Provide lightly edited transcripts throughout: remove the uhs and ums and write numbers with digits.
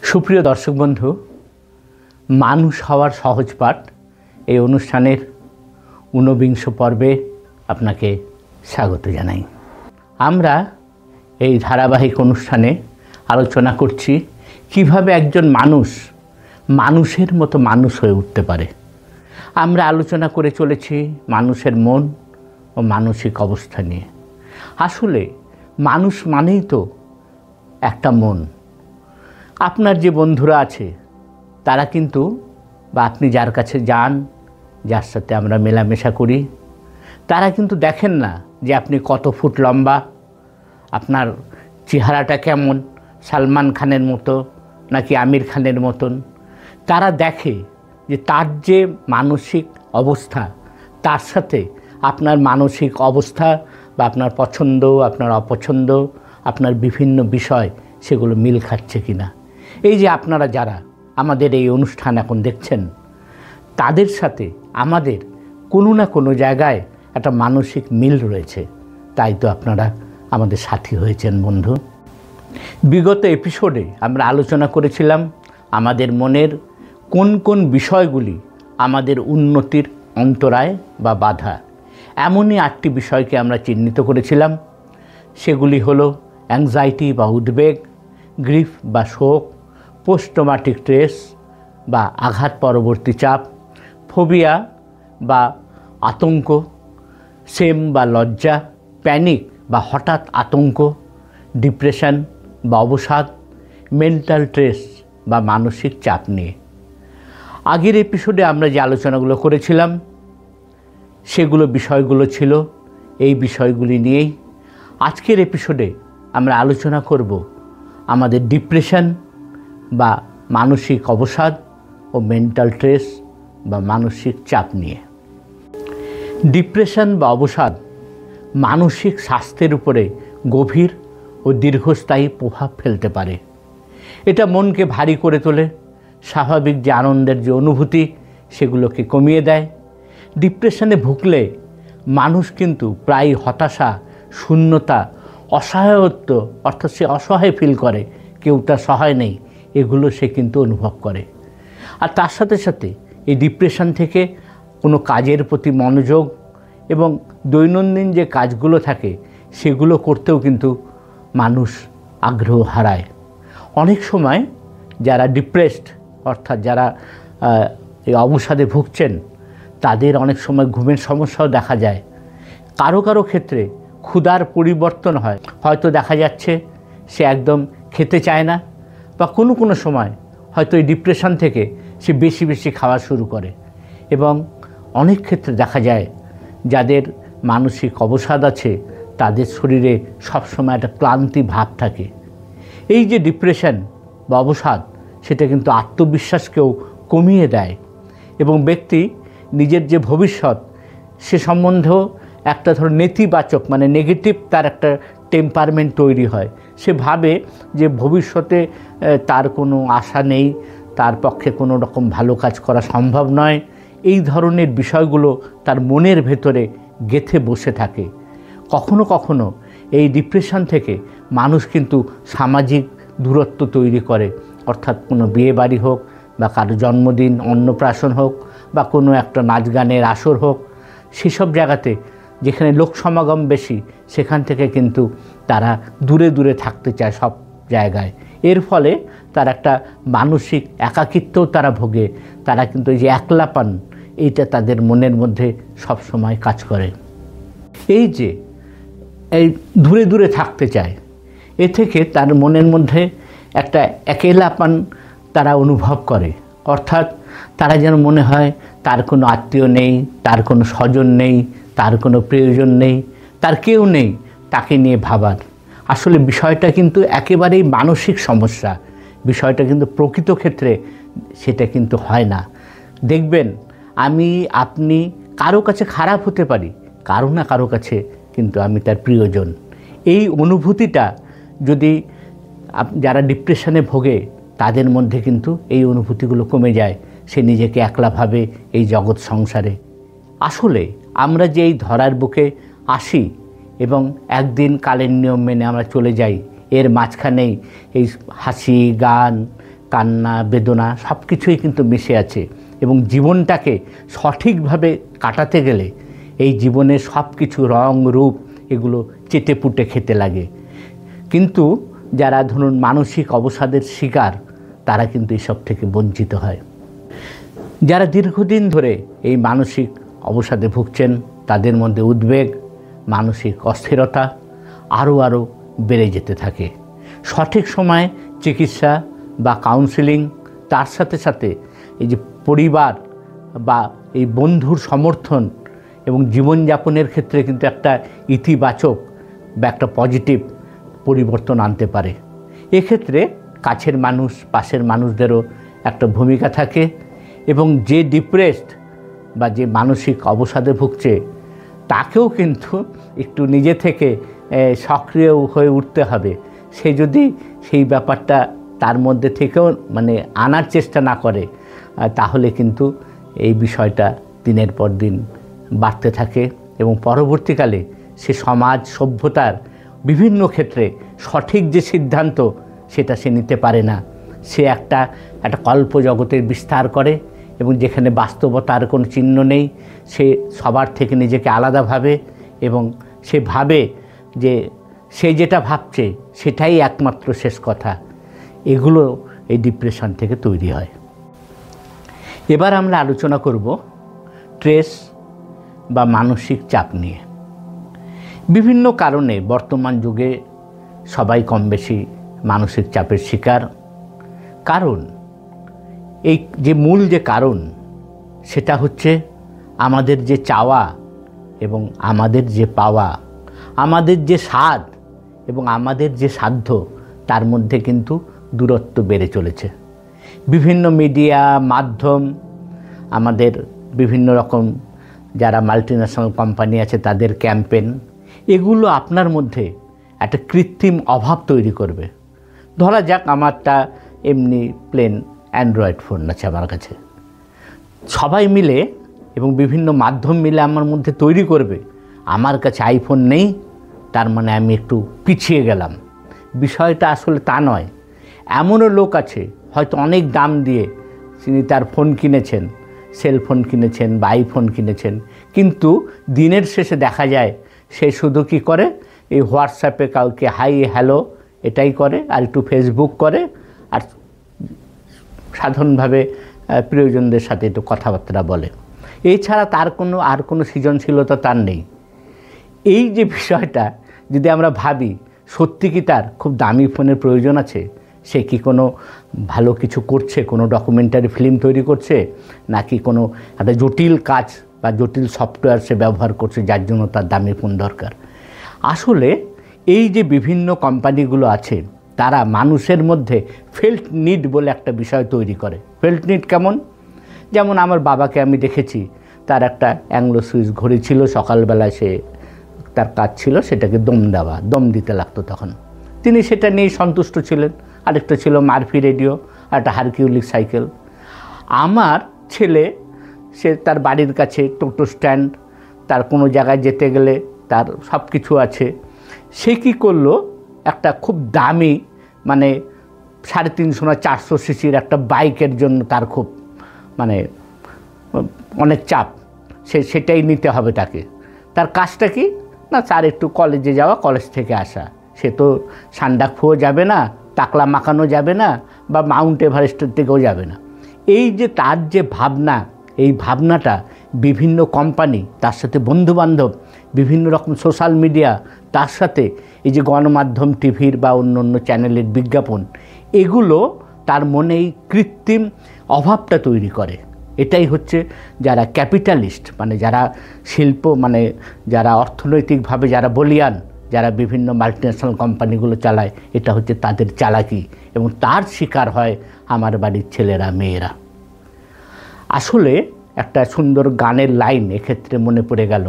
সুপ্রিয় দর্শক বন্ধু, মানুষ হওয়ার সহজ পাঠ এই অনুষ্ঠানের ঊনবিংশ পর্বে আপনাকে স্বাগত জানাই। আমরা এই ধারাবাহিক অনুষ্ঠানে আলোচনা করছি কিভাবে একজন মানুষ মানুষের মতো মানুষ হয়ে উঠতে পারে। আমরা আলোচনা করে চলেছি মানুষের মন ও মানসিক অবস্থা নিয়ে। আসলে মানুষ মানেই তো একটা মন। আপনার যে বন্ধুরা আছে তারা কিন্তু, বা আপনি যার কাছে যান, যার সাথে আমরা মেলামেশা করি, তারা কিন্তু দেখেন না যে আপনি কত ফুট লম্বা, আপনার চেহারাটা কেমন, সালমান খানের মতো নাকি আমির খানের মতন। তারা দেখে যে তার যে মানসিক অবস্থা, তার সাথে আপনার মানসিক অবস্থা বা আপনার পছন্দ, আপনার অপছন্দ, আপনার বিভিন্ন বিষয় সেগুলো মিল খাচ্ছে কিনা। এই যে আপনারা যারা আমাদের এই অনুষ্ঠান এখন দেখছেন, তাদের সাথে আমাদের কোনো না কোনো জায়গায় একটা মানসিক মিল রয়েছে, তাই তো আপনারা আমাদের সাথী হয়েছেন বন্ধু। বিগত এপিসোডে আমরা আলোচনা করেছিলাম আমাদের মনের কোন কোন বিষয়গুলি আমাদের উন্নতির অন্তরায় বা বাধা। এমনই 8টি বিষয়কে আমরা চিহ্নিত করেছিলাম। সেগুলি হলো অ্যাংজাইটি বা উদ্বেগ, গ্রিফ বা শোক, পোস্ট ট্রমাটিক স্ট্রেস বা আঘাত পরবর্তী চাপ, ফোবিয়া বা আতঙ্ক, সেম বা লজ্জা, প্যানিক বা হঠাৎ আতঙ্ক, ডিপ্রেশন বা অবসাদ, মেন্টাল স্ট্রেস বা মানসিক চাপ নিয়ে। আগের এপিসোডে আমরা যে আলোচনাগুলো করেছিলাম সেগুলো বিষয়গুলো ছিল এই বিষয়গুলি নিয়েই। আজকের এপিসোডে আমরা আলোচনা করব আমাদের ডিপ্রেশন বা মানসিক অবসাদ ও মেন্টাল স্ট্রেস বা মানসিক চাপ নিয়ে। ডিপ্রেশন বা অবসাদ মানসিক স্বাস্থ্যের উপরে গভীর ও দীর্ঘস্থায়ী প্রভাব ফেলতে পারে। এটা মনকে ভারী করে তোলে, স্বাভাবিক যে আনন্দের যে অনুভূতি সেগুলোকে কমিয়ে দেয়। ডিপ্রেশনে ভুগলে মানুষ কিন্তু প্রায় হতাশা, শূন্যতা, অসহায়ত্ব, অর্থাৎ সে অসহায় ফিল করে, কেউ তার সহায় নেই, এগুলো সে কিন্তু অনুভব করে। আর তার সাথে সাথে এই ডিপ্রেশন থেকে কোনো কাজের প্রতি মনোযোগ এবং দৈনন্দিন যে কাজগুলো থাকে সেগুলো করতেও কিন্তু মানুষ আগ্রহ হারায়। অনেক সময় যারা ডিপ্রেসড, অর্থাৎ যারা এই অবসাদে ভুগছেন, তাদের অনেক সময় ঘুমের সমস্যাও দেখা যায়। কারো কারো ক্ষেত্রে ক্ষুধার পরিবর্তন হয়, হয়তো দেখা যাচ্ছে সে একদম খেতে চায় না, বা কোনো কোনো সময় হয়তো এই ডিপ্রেশন থেকে সে বেশি বেশি খাওয়া শুরু করে। এবং অনেক ক্ষেত্রে দেখা যায় যাদের মানসিক অবসাদ আছে তাদের শরীরে সবসময় একটা ক্লান্তি ভাব থাকে। এই যে ডিপ্রেশন বা অবসাদ, সেটা কিন্তু আত্মবিশ্বাসকেও কমিয়ে দেয় এবং ব্যক্তি নিজের যে ভবিষ্যৎ সে সম্বন্ধেও একটা নেতিবাচক মানে নেগেটিভ তার একটা টেম্পারমেন্ট তৈরি হয়। সে ভাবে যে ভবিষ্যতে তার কোনো আশা নেই, তার পক্ষে কোনো রকম ভালো কাজ করা সম্ভব নয়। এই ধরনের বিষয়গুলো তার মনের ভেতরে গেঁথে বসে থাকে। কখনো কখনো এই ডিপ্রেশন থেকে মানুষ কিন্তু সামাজিক দূরত্ব তৈরি করে, অর্থাৎ কোনো বিয়ে বাড়ি হোক বা কারো জন্মদিন, অন্নপ্রাশন হোক বা কোনো একটা নাচ গানের আসর হোক, সেসব জায়গাতে যেখানে লোক সমাগম বেশি সেখান থেকে কিন্তু তারা দূরে দূরে থাকতে চায় সব জায়গায়। এর ফলে তার একটা মানসিক একাকিত্বও তারা ভোগে। তারা কিন্তু এই যে একলাপান, এইটা তাদের মনের মধ্যে সব সময় কাজ করে। এই যে এই দূরে দূরে থাকতে চায়, এ থেকে তার মনের মধ্যে একটা একেলাপান তারা অনুভব করে। অর্থাৎ তারা যেন মনে হয় তার কোনো আত্মীয় নেই, তার কোনো স্বজন নেই, তার কোনো প্রিয়জন নেই, তার কেউ নেই তাকে নিয়ে ভাবার। আসলে বিষয়টা কিন্তু একেবারেই মানসিক সমস্যা। বিষয়টা কিন্তু প্রকৃত ক্ষেত্রে সেটা কিন্তু হয় না। দেখবেন আমি আপনি কারো কাছে খারাপ হতে পারি, কারো না কারো কাছে কিন্তু আমি তার প্রিয়জন। এই অনুভূতিটা যদি যারা ডিপ্রেশনে ভোগে তাদের মধ্যে কিন্তু এই অনুভূতিগুলো কমে যায়। সে নিজেকে একলা ভাবে এই জগৎ সংসারে। আসলে আমরা যে এই ধরার বুকে আসি এবং একদিন কালের নিয়ম মেনে আমরা চলে যাই, এর মাঝখানেই এই হাসি, গান, কান্না বেদনা সব কিছুই কিন্তু মিশে আছে। এবং জীবনটাকে সঠিকভাবে কাটাতে গেলে এই জীবনের সব কিছু রং রূপ এগুলো চেটেপুটে খেতে লাগে। কিন্তু যারা ধরুন মানসিক অবসাদের শিকার তারা কিন্তু এসব থেকে বঞ্চিত হয়। যারা দীর্ঘদিন ধরে এই মানসিক অবসাদে ভুগছেন তাদের মধ্যে উদ্বেগ, মানসিক অস্থিরতা আরও বেড়ে যেতে থাকে। সঠিক সময়ে চিকিৎসা বা কাউন্সেলিং, তার সাথে সাথে এই যে পরিবার বা এই বন্ধুর সমর্থন এবং জীবনযাপনের ক্ষেত্রে কিন্তু একটা ইতিবাচক বা একটা পজিটিভ পরিবর্তন আনতে পারে। এক্ষেত্রে কাছের মানুষ, পাশের মানুষদেরও একটা ভূমিকা থাকে। এবং যে ডিপ্রেসড বা যে মানসিক অবসাদে ভুগছে তাকেও কিন্তু একটু নিজে থেকে সক্রিয় হয়ে উঠতে হবে। সে যদি সেই ব্যাপারটা তার মধ্যে থেকেও মানে আনার চেষ্টা না করে তাহলে কিন্তু এই বিষয়টা দিনের পর দিন বাড়তে থাকে এবং পরবর্তীকালে সে সমাজ সভ্যতার বিভিন্ন ক্ষেত্রে সঠিক যে সিদ্ধান্ত সেটা সে নিতে পারে না। সে একটা কল্প জগতের বিস্তার করে এবং যেখানে বাস্তবতার কোনো চিহ্ন নেই, সে সবার থেকে নিজেকে আলাদা ভাবে এবং সে ভাবে যে সে যেটা ভাবছে সেটাই একমাত্র শেষ কথা। এগুলো এই ডিপ্রেশন থেকে তৈরি হয়। এবার আমরা আলোচনা করব স্ট্রেস বা মানসিক চাপ নিয়ে। বিভিন্ন কারণে বর্তমান যুগে সবাই কম বেশি মানসিক চাপের শিকার। কারণ এই যে মূল যে কারণ সেটা হচ্ছে আমাদের যে চাওয়া এবং আমাদের যে পাওয়া, আমাদের যে স্বাদ এবং আমাদের যে সাধ্য, তার মধ্যে কিন্তু দূরত্ব বেড়ে চলেছে। বিভিন্ন মিডিয়া মাধ্যম, আমাদের বিভিন্ন রকম যারা মাল্টিন্যাশনাল কোম্পানি আছে তাদের ক্যাম্পেন, এগুলো আপনার মধ্যে একটা কৃত্রিম অভাব তৈরি করবে। ধরা যাক আমারটা এমনি প্লেন অ্যান্ড্রয়েড ফোন আছে আমার কাছে, সবাই মিলে এবং বিভিন্ন মাধ্যম মিলে আমার মধ্যে তৈরি করবে আমার কাছে আইফোন নেই, তার মানে আমি একটু পিছিয়ে গেলাম। বিষয়টা আসলে তা নয়। এমনও লোক আছে হয়তো অনেক দাম দিয়ে তিনি তার ফোন কিনেছেন, সেলফোন কিনেছেন বা আইফোন কিনেছেন, কিন্তু দিনের শেষে দেখা যায় সে শুধু কি করে, এই হোয়াটসঅ্যাপে কাউকে হাই হ্যালো এটাই করে, আর একটু ফেসবুক করে, আর সাধারণভাবে প্রিয়জনদের সাথে একটু কথাবার্তা বলে। এছাড়া তার কোনো সৃজনশীলতা তার নেই। এই যে বিষয়টা যদি আমরা ভাবি, সত্যি কি তার খুব দামি ফোনের প্রয়োজন আছে? সে কি কোনো ভালো কিছু করছে, কোনো ডকুমেন্টারি ফিল্ম তৈরি করছে, নাকি কোনো একটা জটিল কাজ বা জটিল সফটওয়্যার সে ব্যবহার করছে যার জন্য তার দামি ফোন দরকার? আসলে এই যে বিভিন্ন কোম্পানিগুলো আছে তারা মানুষের মধ্যে ফেল্ট নিড বলে একটা বিষয় তৈরি করে। ফেল্ট নিড কেমন? যেমন আমার বাবাকে আমি দেখেছি, তার একটা অ্যাংলো সুইস ঘড়ি ছিল, সকালবেলায় সে তার কাজ ছিল সেটাকে দম দিতে লাগতো তখন। তিনি সেটা নিয়েই সন্তুষ্ট ছিলেন। আরেকটা ছিল মারফি রেডিও, আর একটা হারকিউলিক সাইকেল। আমার ছেলে, সে তার বাড়ির কাছে টোটো স্ট্যান্ড, তার কোনো জায়গায় যেতে গেলে তার সব কিছু আছে। সে কী করলো, একটা খুব দামি মানে 350 না 400 সিসির একটা বাইকের জন্য তার খুব মানে অনেক চাপ, সেটাই নিতে হবে তাকে। তার কাজটা কি না, তার একটু কলেজে যাওয়া, কলেজ থেকে আসা। সে তো সান্ডাকফুও যাবে না, টাকলা মাখানো যাবে না, বা মাউন্ট এভারেস্টের থেকেও যাবে না। এই যে তার যে ভাবনা, এই ভাবনাটা বিভিন্ন কোম্পানি, তার সাথে বন্ধুবান্ধব, বিভিন্ন রকম সোশ্যাল মিডিয়া, তার সাথে এই যে গণমাধ্যম টিভির বা অন্য অন্য চ্যানেলের বিজ্ঞাপন, এগুলো তার মনে এই কৃত্রিম অভাবটা তৈরি করে। এটাই হচ্ছে যারা ক্যাপিটালিস্ট, মানে যারা শিল্প, মানে যারা অর্থনৈতিকভাবে যারা বলিয়ান, যারা বিভিন্ন মাল্টিন্যাশনাল কোম্পানিগুলো চালায়, এটা হচ্ছে তাদের চালাকি, এবং তার শিকার হয় আমার বাড়ির ছেলেরা মেয়েরা। আসলে একটা সুন্দর গানের লাইন এক্ষেত্রে মনে পড়ে গেল,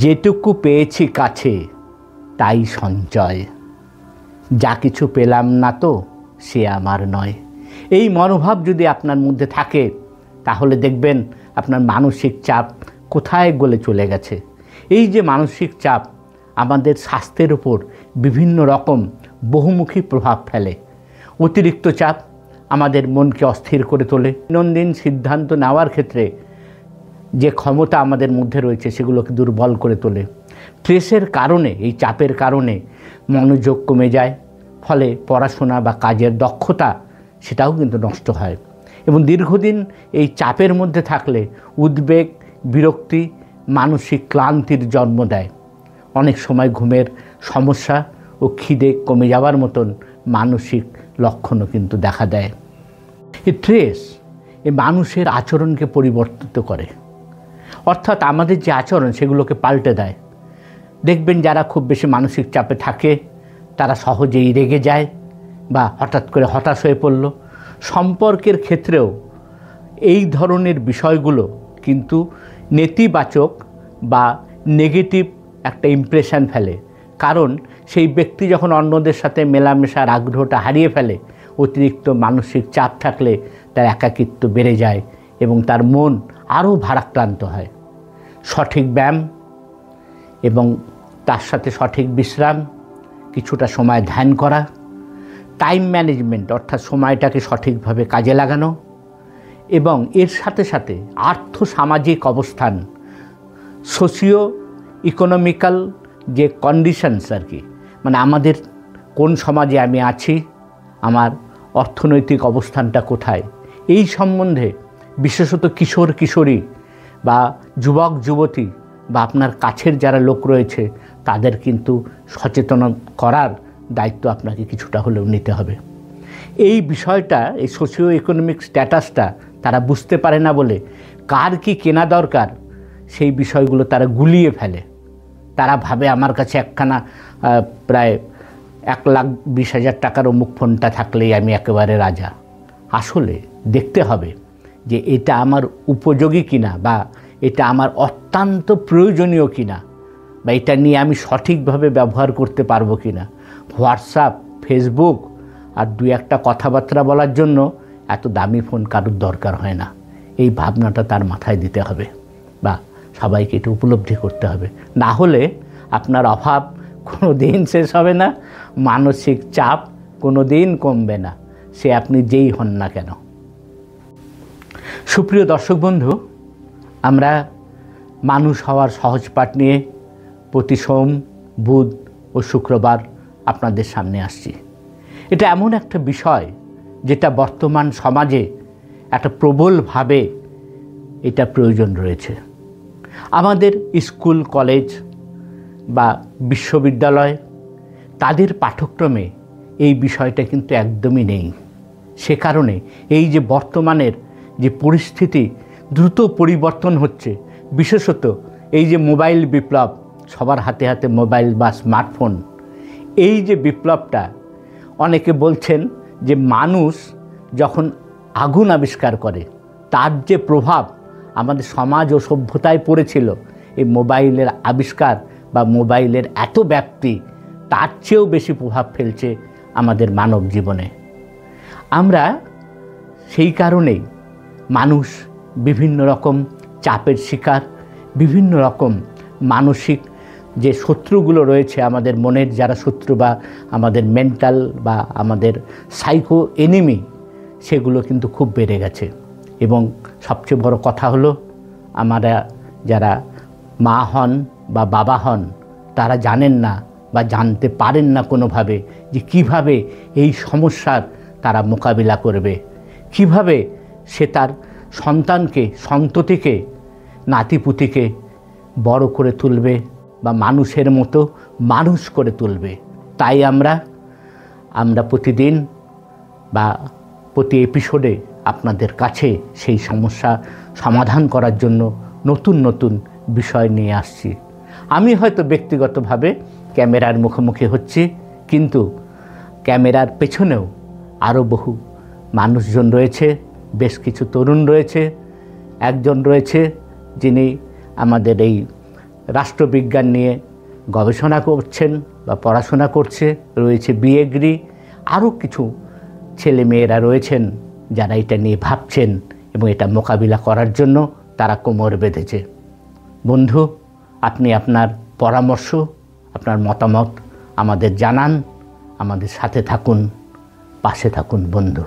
যেটুকু পেয়েছি কাছে তাই সঞ্চয়, যা কিছু পেলাম না তো সে আমার নয়। এই মনোভাব যদি আপনার মধ্যে থাকে তাহলে দেখবেন আপনার মানসিক চাপ কোথায় গলে চলে গেছে। এই যে মানসিক চাপ আমাদের স্বাস্থ্যের উপর বিভিন্ন রকম বহুমুখী প্রভাব ফেলে। অতিরিক্ত চাপ আমাদের মনকে অস্থির করে তোলে। দৈনন্দিন সিদ্ধান্ত নেওয়ার ক্ষেত্রে যে ক্ষমতা আমাদের মধ্যে রয়েছে সেগুলোকে দুর্বল করে তোলে। স্ট্রেসের কারণে, এই চাপের কারণে মনোযোগ কমে যায়, ফলে পড়াশোনা বা কাজের দক্ষতা সেটাও কিন্তু নষ্ট হয়। এবং দীর্ঘদিন এই চাপের মধ্যে থাকলে উদ্বেগ, বিরক্তি, মানসিক ক্লান্তির জন্ম দেয়। অনেক সময় ঘুমের সমস্যা ও খিদে কমে যাওয়ার মতন মানসিক লক্ষণও কিন্তু দেখা দেয়। এই স্ট্রেস এই মানুষের আচরণকে পরিবর্তিত করে, অর্থাৎ আমাদের যে আচরণ সেগুলোকে পাল্টে দেয়। দেখবেন যারা খুব বেশি মানসিক চাপে থাকে তারা সহজেই রেগে যায় বা হঠাৎ করে হতাশ হয়ে পড়ল। সম্পর্কের ক্ষেত্রেও এই ধরনের বিষয়গুলো কিন্তু নেতিবাচক বা নেগেটিভ একটা ইমপ্রেশন ফেলে। কারণ সেই ব্যক্তি যখন অন্যদের সাথে মেলামেশার আগ্রহটা হারিয়ে ফেলে, অতিরিক্ত মানসিক চাপ থাকলে তার একাকিত্ব বেড়ে যায় এবং তার মন আরও ভারাক্রান্ত হয়। সঠিক ব্যায়াম এবং তার সাথে সঠিক বিশ্রাম, কিছুটা সময় ধ্যান করা, টাইম ম্যানেজমেন্ট অর্থাৎ সময়টাকে সঠিকভাবে কাজে লাগানো এবং এর সাথে সাথে আর্থসামাজিক অবস্থান, সোশিও ইকোনমিক্যাল যে কন্ডিশনস আর কি, মানে আমাদের কোন সমাজে আমি আছি, আমার অর্থনৈতিক অবস্থানটা কোথায়, এই সম্বন্ধে বিশেষত কিশোর কিশোরী বা যুবক যুবতী বা আপনার কাছের যারা লোক রয়েছে তাদের কিন্তু সচেতন করার দায়িত্ব আপনাকে কিছুটা হলেও নিতে হবে। এই বিষয়টা, এই সোশিও ইকোনমিক স্ট্যাটাসটা তারা বুঝতে পারে না বলে কার কি কেনা দরকার সেই বিষয়গুলো তারা গুলিয়ে ফেলে। তারা ভাবে আমার কাছে একখানা প্রায় 1,20,000 টাকার অমুক ফোনটা থাকলেই আমি একেবারে রাজা। আসলে দেখতে হবে যে এটা আমার উপযোগী কিনা বা এটা আমার অত্যন্ত প্রয়োজনীয় কিনা বা এটা নিয়ে আমি সঠিকভাবে ব্যবহার করতে পারবো কিনা। হোয়াটসঅ্যাপ, ফেসবুক আর 2-1টা কথাবার্তা বলার জন্য এত দামি ফোন কারোর দরকার হয় না। এই ভাবনাটা তার মাথায় দিতে হবে বা সবাইকে এটা উপলব্ধি করতে হবে। না হলে আপনার অভাব কোনো দিন শেষ হবে না, মানসিক চাপ কোনো দিন কমবে না, সে আপনি যেই হন না কেন। সুপ্রিয় দর্শক বন্ধু, আমরা মানুষ হওয়ার সহজ পাঠ নিয়ে প্রতি সোম, বুধ ও শুক্রবার আপনাদের সামনে আসছি। এটা এমন একটা বিষয় যেটা বর্তমান সমাজে একটা প্রবলভাবে এটা প্রয়োজন রয়েছে। আমাদের স্কুল, কলেজ বা বিশ্ববিদ্যালয় তাদের পাঠ্যক্রমে এই বিষয়টা কিন্তু একদমই নেই। সে কারণে এই যে বর্তমানের যে পরিস্থিতি দ্রুত পরিবর্তন হচ্ছে, বিশেষত এই যে মোবাইল বিপ্লব, সবার হাতে হাতে মোবাইল বা স্মার্টফোন, এই যে বিপ্লবটা, অনেকে বলছেন যে মানুষ যখন আগুন আবিষ্কার করে তার যে প্রভাব আমাদের সমাজ ও সভ্যতায় পড়েছিল, এই মোবাইলের আবিষ্কার বা মোবাইলের এত ব্যাপ্তি তার চেয়েও বেশি প্রভাব ফেলছে আমাদের মানব জীবনে। আমরা সেই কারণেই মানুষ বিভিন্ন রকম চাপের শিকার, বিভিন্ন রকম মানসিক যে শত্রুগুলো রয়েছে, আমাদের মনের যারা শত্রু বা আমাদের মেন্টাল বা আমাদের সাইকো এনিমি, সেগুলো কিন্তু খুব বেড়ে গেছে। এবং সবচেয়ে বড় কথা হলো, আমরা যারা মা হন বা বাবা হন তারা জানেন না বা জানতে পারেন না কোনোভাবে যে কিভাবে এই সমস্যার তারা মোকাবিলা করবে, কিভাবে সে তার সন্তানকে, সন্ততিকে, নাতিপুতিকে বড় করে তুলবে বা মানুষের মতো মানুষ করে তুলবে। তাই আমরা প্রতিদিন বা প্রতি এপিসোডে আপনাদের কাছে সেই সমস্যা সমাধান করার জন্য নতুন নতুন বিষয় নিয়ে আসছি। আমি হয়তো ব্যক্তিগতভাবে ক্যামেরার মুখোমুখি হচ্ছি, কিন্তু ক্যামেরার পেছনেও আরও বহু মানুষজন রয়েছে, বেশ কিছু তরুণ রয়েছে। একজন রয়েছে যিনি আমাদের এই রাষ্ট্রবিজ্ঞান নিয়ে গবেষণা করছেন বা পড়াশোনা করছে, রয়েছে বিএগ্রি, আরও কিছু ছেলে মেয়েরা রয়েছেন যারা এটা নিয়ে ভাবছেন এবং এটা মোকাবিলা করার জন্য তারা কোমর বেঁধেছে। বন্ধু, আপনি আপনার পরামর্শ, আপনার মতামত আমাদের জানান, আমাদের সাথে থাকুন, পাশে থাকুন বন্ধু।